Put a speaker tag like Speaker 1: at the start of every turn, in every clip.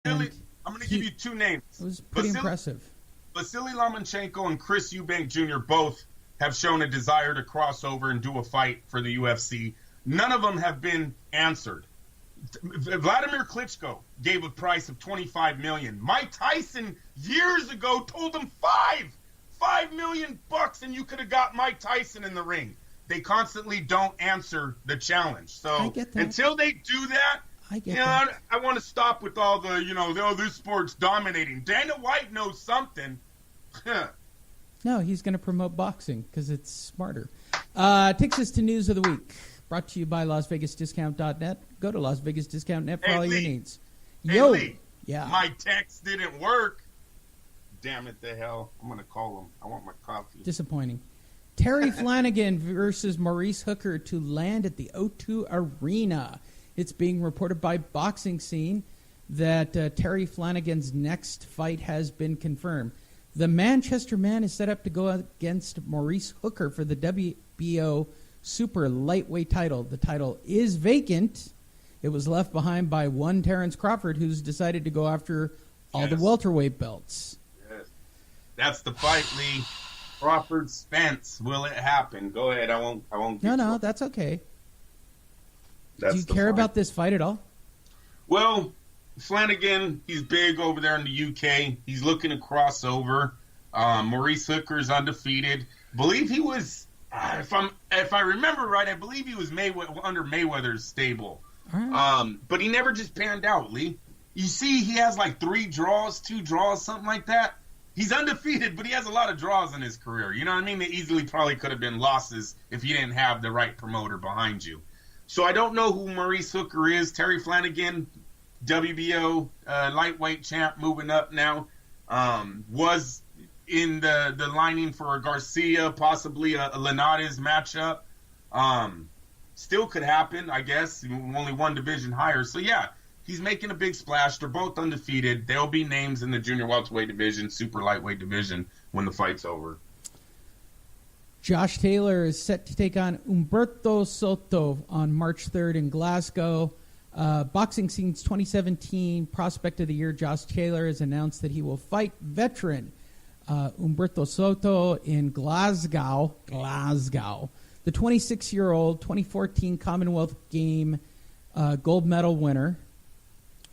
Speaker 1: And
Speaker 2: I'm going to give you two names.
Speaker 1: It was pretty impressive.
Speaker 2: Vasily Lomachenko and Chris Eubank Jr. both have shown a desire to cross over and do a fight for the UFC. None of them have been answered. Vladimir Klitschko gave a price of $25 million. Mike Tyson years ago told him $5 million, and you could have got Mike Tyson in the ring. They constantly don't answer the challenge. So until they do that, I want to stop with all the, this sport's dominating. Dana White knows something.
Speaker 1: No, he's going to promote boxing because it's smarter. Takes us to News of the Week. Brought to you by LasVegasDiscount.net. Go to LasVegasDiscount.net for all your needs.
Speaker 2: Yo, yeah. My text didn't work. Damn it, the hell. I'm going to call him. I want my coffee.
Speaker 1: Disappointing. Terry Flanagan versus Maurice Hooker to land at the O2 Arena. It's being reported by Boxing Scene that Terry Flanagan's next fight has been confirmed. The Manchester Man is set up to go against Maurice Hooker for the WBO Super Lightweight title. The title is vacant. It was left behind by one Terrence Crawford, who's decided to go after all the welterweight belts.
Speaker 2: Yes. That's the fight, Lee. Crawford Spence. Will it happen? Go ahead. I won't.
Speaker 1: No, that's okay. Do you care about this fight at all?
Speaker 2: Well, Flanagan, he's big over there in the UK. He's looking to cross over. Maurice Hooker's undefeated. Believe he was, if I remember right, I believe he was under Mayweather's stable. Right. But he never just panned out, Lee. You see, he has like 2 draws, something like that. He's undefeated, but he has a lot of draws in his career. You know what I mean? They easily probably could have been losses if you didn't have the right promoter behind you. So I don't know who Maurice Hooker is. Terry Flanagan, WBO lightweight champ, moving up now. Was in the lining for a Garcia, possibly a Linares matchup. Still could happen, I guess. Only one division higher. So, yeah, he's making a big splash. They're both undefeated. There'll be names in the junior welterweight division, super lightweight division when the fight's over.
Speaker 1: Josh Taylor is set to take on Humberto Soto on March 3rd in Glasgow. Boxing Scene's 2017 Prospect of the Year, Josh Taylor, has announced that he will fight veteran Humberto Soto in Glasgow. The 26-year-old 2014 Commonwealth Game gold medal winner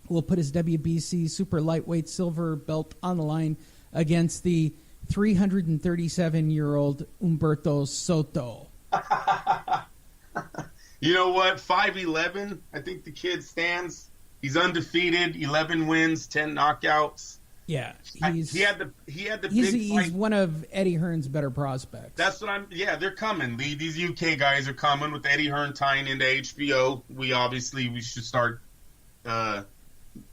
Speaker 1: will put his WBC super lightweight silver belt on the line against the 337-year-old Humberto Soto.
Speaker 2: You know what? 5'11", I think the kid stands. He's undefeated, 11 wins, 10 knockouts.
Speaker 1: Yeah,
Speaker 2: he had the big fight.
Speaker 1: He's one of Eddie Hearn's better prospects.
Speaker 2: That's what they're coming, Lee. These UK guys are coming with Eddie Hearn tying into HBO. We should start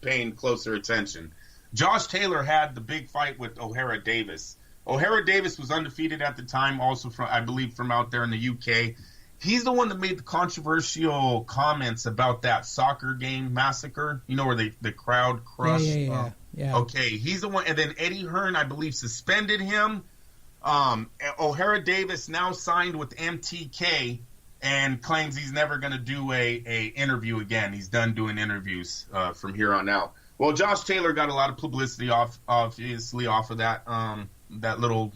Speaker 2: paying closer attention. Josh Taylor had the big fight with O'Hara Davis. O'Hara Davis was undefeated at the time, also from out there in the UK. He's the one that made the controversial comments about that soccer game massacre, where the crowd crushed.
Speaker 1: Yeah.
Speaker 2: Okay, he's the one. And then Eddie Hearn, I believe, suspended him. O'Hara Davis now signed with MTK and claims he's never going to do a interview again. He's done doing interviews from here on out. Well, Josh Taylor got a lot of publicity obviously off of that little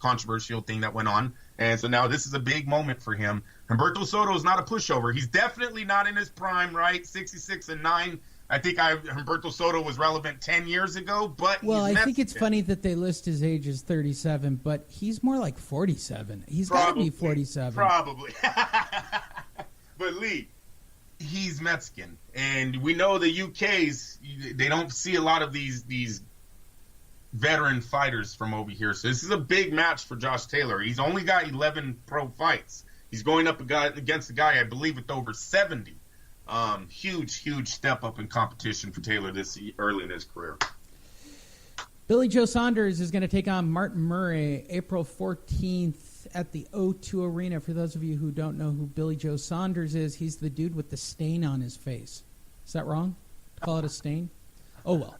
Speaker 2: controversial thing that went on. And so now this is a big moment for him. Humberto Soto is not a pushover. He's definitely not in his prime, right? 66-9. I think Humberto Soto was relevant 10 years ago, but
Speaker 1: I think it's funny that they list his age as 37, but he's more like 47. He's got to be 47.
Speaker 2: Probably. But Lee, he's Mexican, and we know the UK's, they don't see a lot of these veteran fighters from over here. So this is a big match for Josh Taylor. He's only got 11 pro fights. He's going up against a guy, I believe, with over 70. Huge step up in competition for Taylor this early in his career.
Speaker 1: Billy Joe Saunders is going to take on Martin Murray April 14th at the O2 Arena. For those of you who don't know who Billy Joe Saunders is, he's the dude with the stain on his face. Is that wrong? Call it a stain? Oh, well.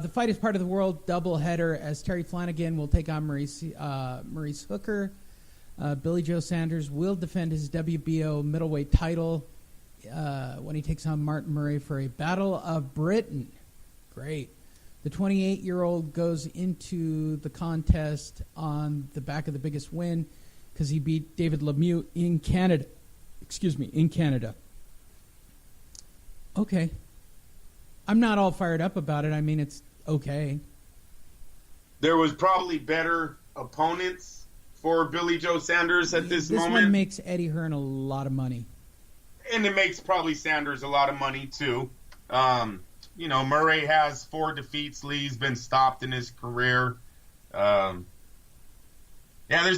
Speaker 1: The fight is part of the World Doubleheader as Terry Flanagan will take on Maurice Hooker. Billy Joe Saunders will defend his WBO middleweight title when he takes on Martin Murray for a Battle of Britain. Great. The 28-year-old goes into the contest on the back of the biggest win because he beat David Lemieux in Canada. In Canada. Okay. I'm not all fired up about it. I mean, it's okay.
Speaker 2: There was probably better opponents for Billy Joe Saunders at this moment.
Speaker 1: This one makes Eddie Hearn a lot of money.
Speaker 2: And it makes probably Saunders a lot of money, too. Murray has 4 defeats. Lee's been stopped in his career. There's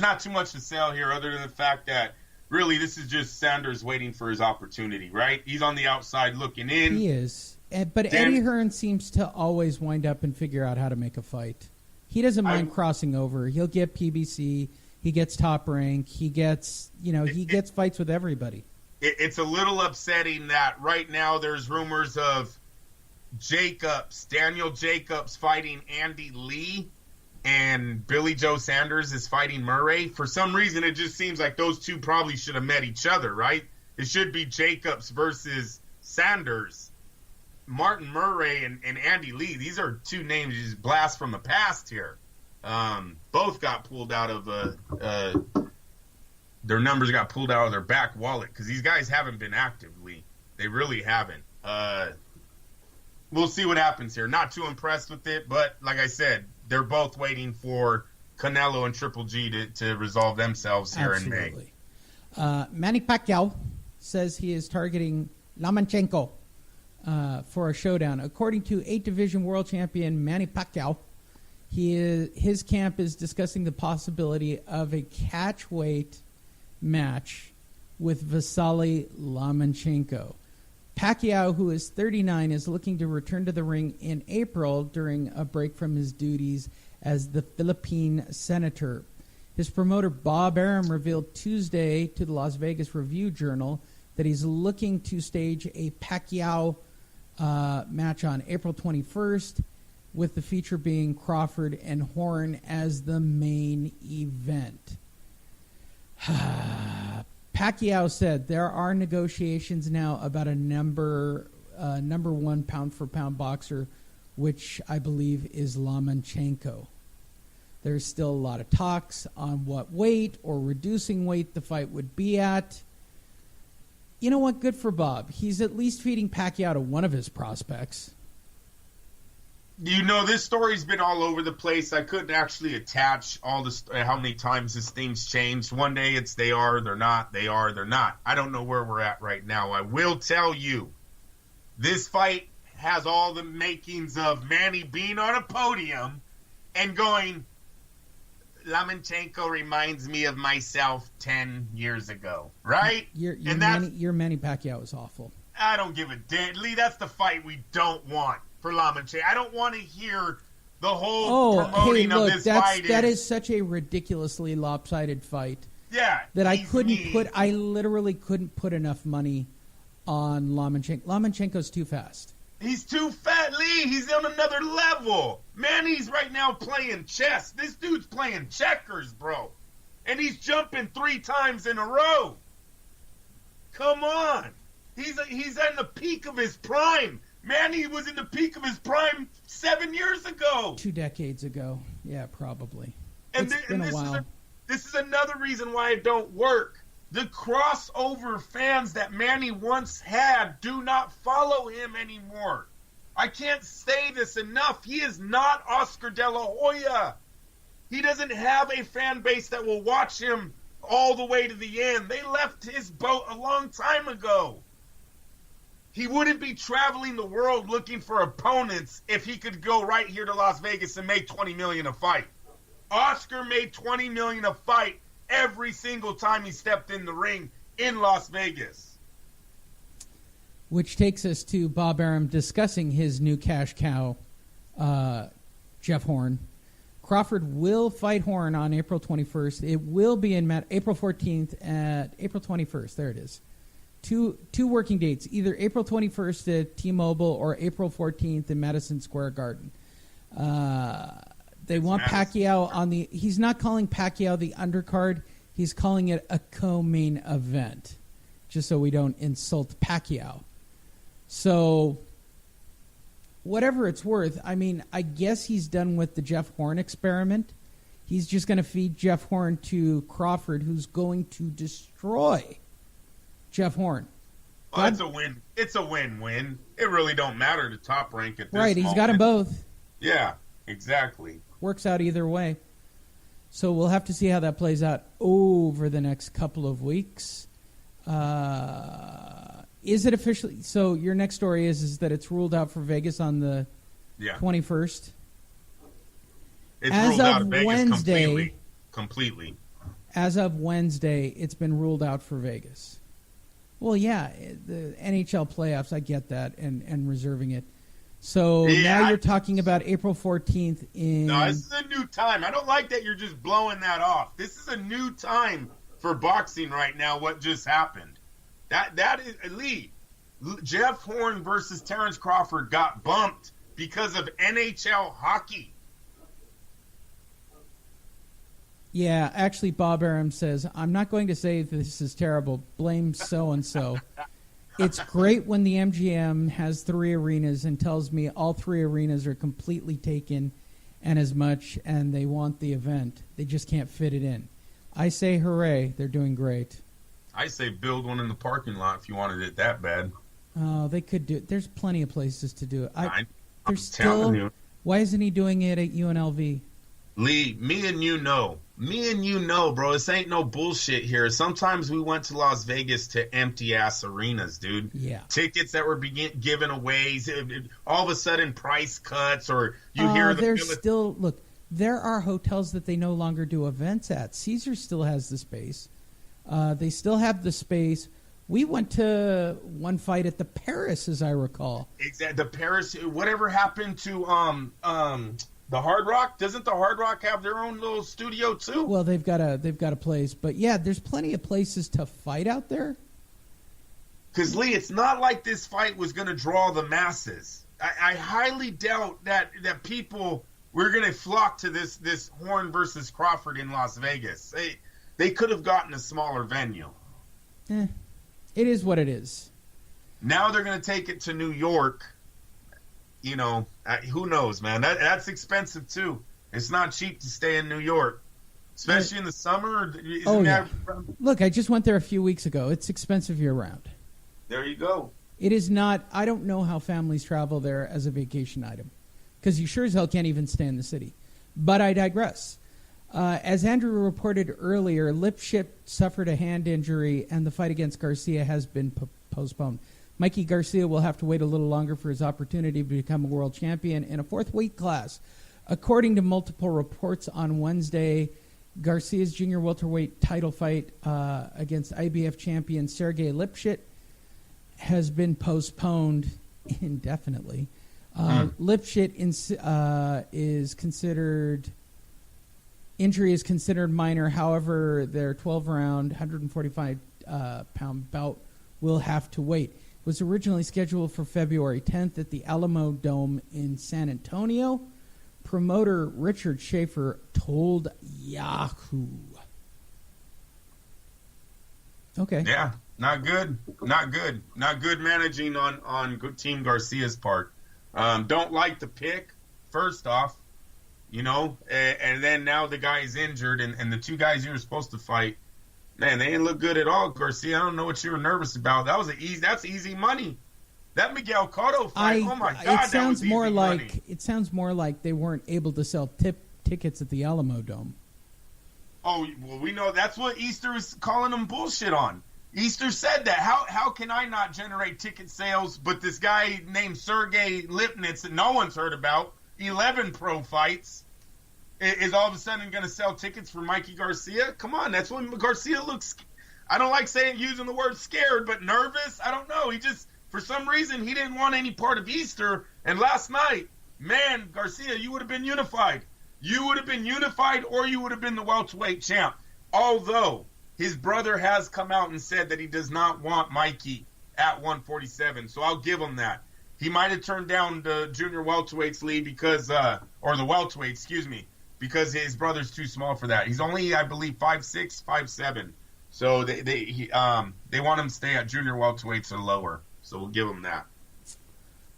Speaker 2: not too much to sell here other than the fact that really this is just Saunders waiting for his opportunity, right? He's on the outside looking in.
Speaker 1: He is. But Eddie Hearn seems to always wind up and figure out how to make a fight. He doesn't mind crossing over. He'll get PBC. He gets Top Rank. He gets, he gets fights with everybody.
Speaker 2: It's a little upsetting that right now there's rumors of Daniel Jacobs fighting Andy Lee, and Billy Joe Saunders is fighting Murray. For some reason, it just seems like those two probably should have met each other, right? It should be Jacobs versus Saunders. Martin Murray and Andy Lee, these are two names you just blast from the past here. Both got pulled out of their numbers got pulled out of their back wallet because these guys haven't been actively. They really haven't. We'll see what happens here. Not too impressed with it, but like I said, they're both waiting for Canelo and Triple G to resolve themselves here in May.
Speaker 1: Manny Pacquiao says he is targeting Lomachenko for a showdown. According to 8-division world champion Manny Pacquiao, his camp is discussing the possibility of a catchweight match with Vasily Lomachenko. Pacquiao, who is 39, is looking to return to the ring in April during a break from his duties as the Philippine senator. His promoter, Bob Arum, revealed Tuesday to the Las Vegas Review-Journal that he's looking to stage a Pacquiao match on April 21st, with the feature being Crawford and Horn as the main event. Pacquiao said there are negotiations now about a number one pound-for-pound boxer, which I believe is Lomachenko. There's still a lot of talks on what weight or reducing weight the fight would be at. You know what? Good for Bob. He's at least feeding Pacquiao to one of his prospects.
Speaker 2: This story's been all over the place. I couldn't actually attach all this, how many times this thing's changed. One day it's they are, they're not, they are, they're not. I don't know where we're at right now. I will tell you, this fight has all the makings of Manny being on a podium and going, Lomachenko reminds me of myself 10 years ago, right?
Speaker 1: Your Manny Pacquiao is awful.
Speaker 2: I don't give a damn. Lee, that's the fight we don't want for Lomachenko. I don't want to hear the whole promoting of this fight.
Speaker 1: That is such a ridiculously lopsided fight.
Speaker 2: Yeah.
Speaker 1: That I literally couldn't put enough money on Lomachenko. Lomachenko's too fast.
Speaker 2: He's too fat, Lee. He's on another level. Manny's right now playing chess. This dude's playing checkers, bro. And he's jumping 3 times in a row. Come on. He's in the peak of his prime. Manny was in the peak of his prime 7 years ago.
Speaker 1: 2 decades ago. Yeah, probably.
Speaker 2: It's been a while. This is another reason why it don't work. The crossover fans that Manny once had do not follow him anymore. I can't say this enough. He is not Oscar De La Hoya. He doesn't have a fan base that will watch him all the way to the end. They left his boat a long time ago. He wouldn't be traveling the world looking for opponents if he could go right here to Las Vegas and make $20 million a fight. Oscar made $20 million a fight every single time he stepped in the ring in Las Vegas.
Speaker 1: Which takes us to Bob Arum discussing his new cash cow, Jeff Horn. Crawford will fight Horn on April 21st. It will be in April 14th at April 21st. There it is. Two working dates, either April 21st at T-Mobile or April 14th in Madison Square Garden. They want Pacquiao on the... He's not calling Pacquiao the undercard. He's calling it a co-main event. just so we don't insult Pacquiao. So, whatever it's worth, I mean, I guess he's done with the Jeff Horn experiment. He's just going to feed Jeff Horn to Crawford, who's going to destroy Jeff Horn.
Speaker 2: Well, that's a win. It's a win-win. It really don't matter the top rank at this
Speaker 1: Right, he's
Speaker 2: moment.
Speaker 1: got them both.
Speaker 2: Yeah, exactly.
Speaker 1: Works out either way. So we'll have to see how that plays out over the next couple of weeks. Is it officially? So your next story is that it's ruled out for Vegas on the 21st.
Speaker 2: It's
Speaker 1: as
Speaker 2: ruled
Speaker 1: of
Speaker 2: out of Vegas
Speaker 1: Wednesday,
Speaker 2: completely.
Speaker 1: As of Wednesday, it's been ruled out for Vegas. Well, yeah, the NHL playoffs, I get that, and reserving it. So now you're talking about April 14th in...
Speaker 2: No, this is a new time. I don't like that you're just blowing that off. This is a new time for boxing right now, what just happened. That is... Lee, Jeff Horn versus Terrence Crawford got bumped because of NHL hockey.
Speaker 1: Yeah, actually, Bob Arum says, I'm not going to say this is terrible. Blame so-and-so. It's great when the MGM has 3 arenas and tells me all 3 arenas are completely taken and as much, and they want the event. They just can't fit it in. I say hooray. They're doing great.
Speaker 2: I say build one in the parking lot if you wanted it that bad.
Speaker 1: Oh, they could do it. There's plenty of places to do it.
Speaker 2: I'm
Speaker 1: telling
Speaker 2: you.
Speaker 1: Why isn't he doing it at UNLV?
Speaker 2: Lee, me and you know, bro, this ain't no bullshit here. Sometimes we went to Las Vegas to empty-ass arenas, dude.
Speaker 1: Yeah.
Speaker 2: Tickets that were given away, all of a sudden price cuts, or you hear
Speaker 1: Look, there are hotels that they no longer do events at. Caesars still has the space. They still have the space. We went to one fight at the Paris, as I recall.
Speaker 2: Exactly. The Paris, whatever happened to the Hard Rock? Doesn't the Hard Rock have their own little studio too?
Speaker 1: Well, they've got a place, but yeah, there's plenty of places to fight out there.
Speaker 2: Because Lee, it's not like this fight was going to draw the masses. I highly doubt that people were going to flock to this Horn versus Crawford in Las Vegas. They could have gotten a smaller venue.
Speaker 1: It is what it is.
Speaker 2: Now they're going to take it to New York. You know, who knows, man? That's expensive, too. It's not cheap to stay in New York, especially in the summer.
Speaker 1: Look, I just went there a few weeks ago. It's expensive year-round.
Speaker 2: There you go.
Speaker 1: It is not. I don't know how families travel there as a vacation item, because you sure as hell can't even stay in the city. But I digress. As Andrew reported earlier, Lipschitz suffered a hand injury, and the fight against Garcia has been postponed. Mikey Garcia will have to wait a little longer for his opportunity to become a world champion in a 4th weight class. According to multiple reports on Wednesday, Garcia's junior welterweight title fight against IBF champion Sergey Lipschitz has been postponed indefinitely. Lipschitz injury is considered minor. However, their 12-round, 145-pound bout will have to wait. It was originally scheduled for February 10th at the Alamo Dome in San Antonio. Promoter Richard Schaefer told Yahoo. Okay.
Speaker 2: Yeah, not good. Not good managing on Team Garcia's part. Don't like the pick, first off, you know, and then now the guy is injured, and the 2 guys you were supposed to fight, man, they didn't look good at all, Garcia. I don't know what you were nervous about. That's easy money. That Miguel Cotto fight, oh my God, that was easy money.
Speaker 1: It sounds more like they weren't able to sell tickets at the Alamo Dome.
Speaker 2: Oh, well, we know that's what Easter is calling them bullshit on. Easter said that. How can I not generate ticket sales, but this guy named Sergey Lipinets that no one's heard about, 11 pro fights, is all of a sudden going to sell tickets for Mikey Garcia? Come on, that's when Garcia looks, I don't like using the word scared, but nervous. I don't know. He just, for some reason, he didn't want any part of Easter. And last night, man, Garcia, you would have been unified. You would have been unified, or you would have been the welterweight champ. Although his brother has come out and said that he does not want Mikey at 147, so I'll give him that. He might have turned down the junior welterweights league because, or the welterweight, because his brother's too small for that. He's only, I believe, 5'6", 5'7". So they want him to stay at junior welterweights or lower. So we'll give him that.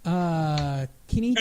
Speaker 1: Can he